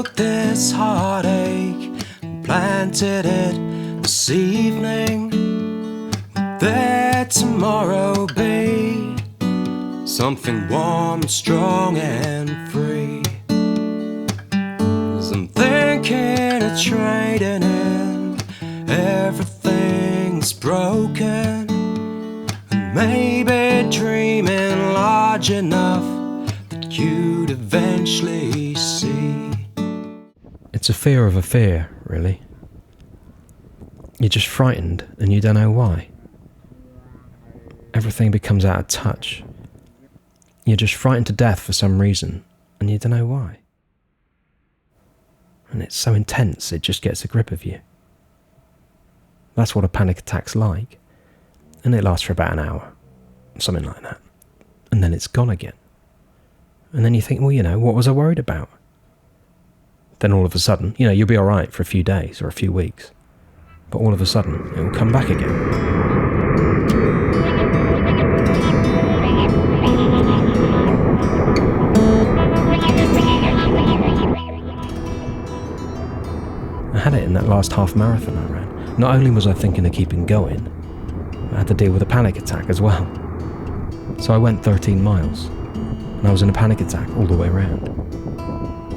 took this heartache and planted it this evening. Would there tomorrow be something warm, strong and free? 'Cause I'm thinking of trading in everything's broken, and maybe dreaming large enough that you'd eventually see. It's a fear of a fear, really. You're just frightened and you don't know why. Everything becomes out of touch. You're just frightened to death for some reason and you don't know why. And it's so intense, it just gets a grip of you. That's what a panic attack's like. And it lasts for about an hour, something like that. And then it's gone again. And then you think, well, what was I worried about? Then all of a sudden, you'll be alright for a few days or a few weeks. But all of a sudden, it will come back again. I had it in that last half marathon I ran. Not only was I thinking of keeping going, I had to deal with a panic attack as well. So I went 13 miles, and I was in a panic attack all the way around.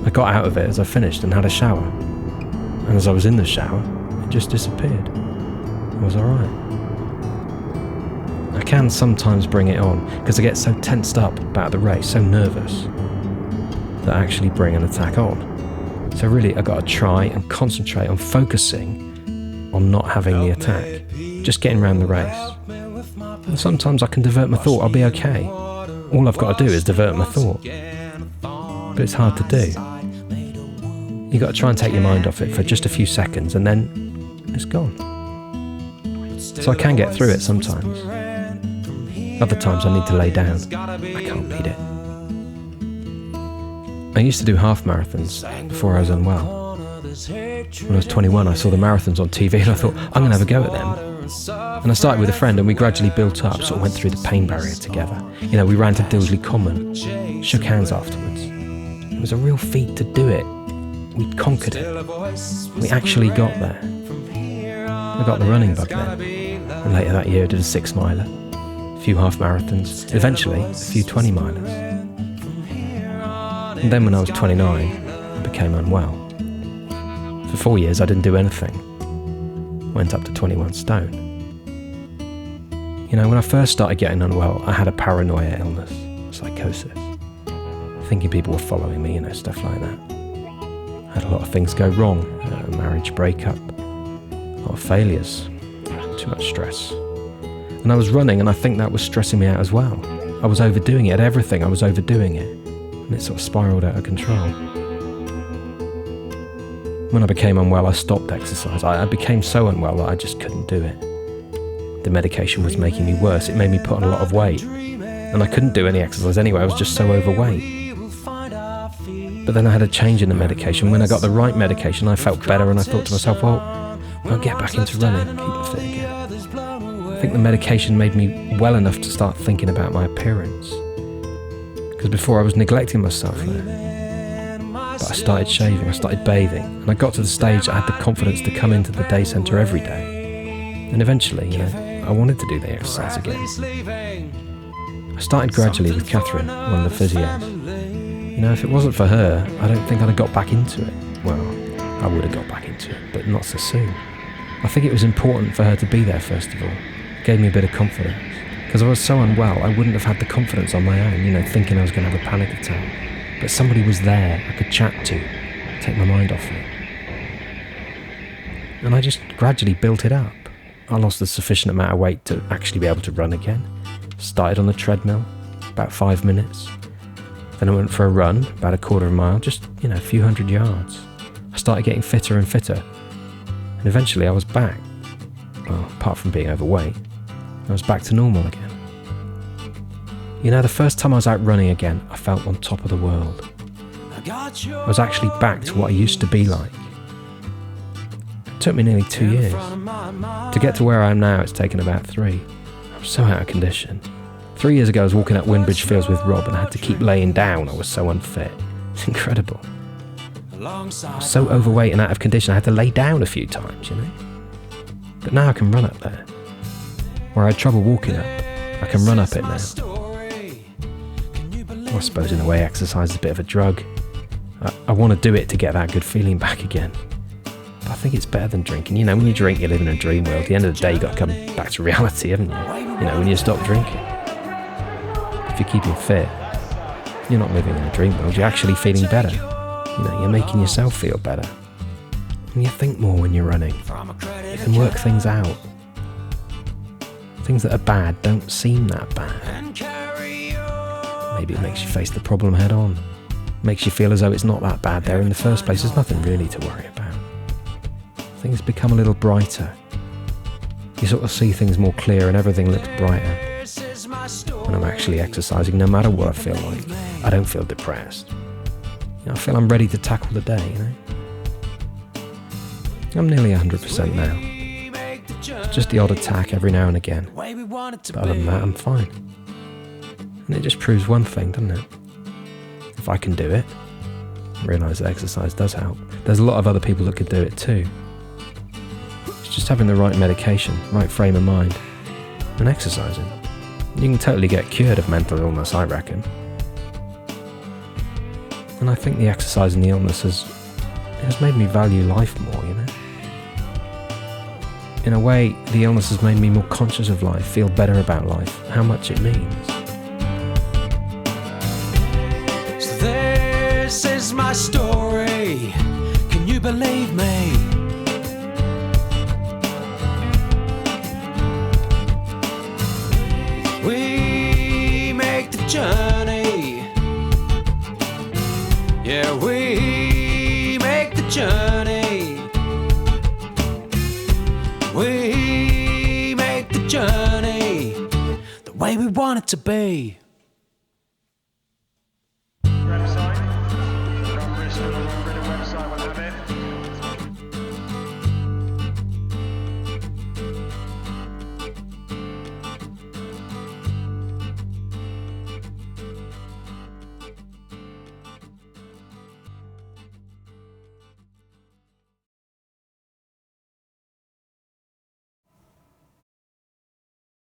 I got out of it as I finished and had a shower. And as I was in the shower, it just disappeared. I was alright. I can sometimes bring it on, because I get so tensed up about the race, so nervous, that I actually bring an attack on. So really, I've got to try and concentrate on focusing on not having the attack, just getting around the race. And sometimes I can divert my thought, I'll be okay. All I've got to do is divert my thought. But it's hard to do. You've got to try and take your mind off it for just a few seconds and then it's gone. So I can get through it sometimes. Other times I need to lay down. I can't beat it. I used to do half marathons before I was unwell. When I was 21, I saw the marathons on TV and I thought, I'm going to have a go at them. And I started with a friend and we gradually built up, sort of went through the pain barrier together. We ran to Dilsley Common, shook hands afterwards. It was a real feat to do it. We'd conquered it. We actually got there. I got the running bug then. And later that year I did a 6-miler, a few half marathons, eventually a few 20-milers. And then when I was 29, I became unwell. For 4 years I didn't do anything. Went up to 21 stone. When I first started getting unwell, I had a paranoia illness, psychosis. Thinking people were following me, stuff like that. I had a lot of things go wrong, a marriage breakup, a lot of failures, too much stress. And I was running and I think that was stressing me out as well. I was overdoing it at everything, I was overdoing it. And it sort of spiralled out of control. When I became unwell, I stopped exercise. I became so unwell that I just couldn't do it. The medication was making me worse. It made me put on a lot of weight. And I couldn't do any exercise anyway, I was just so overweight. But then I had a change in the medication. When I got the right medication, I felt better and I thought to myself, well, I'll get back into running, keep it fit again. I think the medication made me well enough to start thinking about my appearance. Because before I was neglecting myself there. But I started shaving, I started bathing, and I got to the stage I had the confidence to come into the day centre every day. And eventually, I wanted to do the exercise again. I started gradually with Catherine, one of the physios. If it wasn't for her, I don't think I'd have got back into it. Well, I would have got back into it, but not so soon. I think it was important for her to be there first of all. It gave me a bit of confidence. Because I was so unwell, I wouldn't have had the confidence on my own, thinking I was going to have a panic attack. But somebody was there I could chat to, take my mind off it. And I just gradually built it up. I lost a sufficient amount of weight to actually be able to run again. Started on the treadmill, about 5 minutes. Then I went for a run, about a quarter of a mile, just, a few hundred yards. I started getting fitter and fitter. And eventually I was back. Well, apart from being overweight, I was back to normal again. The first time I was out running again, I felt on top of the world. I was actually back to what I used to be like. It took me nearly 2 years. To get to where I am now, it's taken about 3. I'm so out of condition. 3 years ago, I was walking up Windbridge Fields with Rob and I had to keep laying down. I was so unfit. It's incredible. was so overweight and out of condition I had to lay down a few times, you know. But now I can run up there. Where I had trouble walking up, I can run up it now. Well, I suppose in a way exercise is a bit of a drug. I want to do it to get that good feeling back again. But I think it's better than drinking. You know, when you drink, you live in a dream world. At the end of the day, you've got to come back to reality, haven't you? You know, when you stop drinking. If you're keeping fit, you're not living in a dream world. You're actually feeling better. You know, you're making yourself feel better. And you think more when you're running. You can work things out. Things that are bad don't seem that bad. Maybe it makes you face the problem head on. Makes you feel as though it's not that bad there in the first place. There's nothing really to worry about. Things become a little brighter. You sort of see things more clear and everything looks brighter. When I'm actually exercising, no matter what I feel like, I don't feel depressed. You know, I feel I'm ready to tackle the day, you know. I'm nearly 100% now. Just the odd attack every now and again. But other than that, I'm fine. And it just proves one thing, doesn't it? If I can do it, I realise that exercise does help. There's a lot of other people that could do it too. It's just having the right medication, right frame of mind, and exercising. You can totally get cured of mental illness, I reckon. And I think the exercise and the illness has made me value life more, you know. In a way, the illness has made me more conscious of life, feel better about life, how much it means. So this is my story. Can you believe me? We make the journey. Yeah, we make the journey. We make the journey the way we want it to be.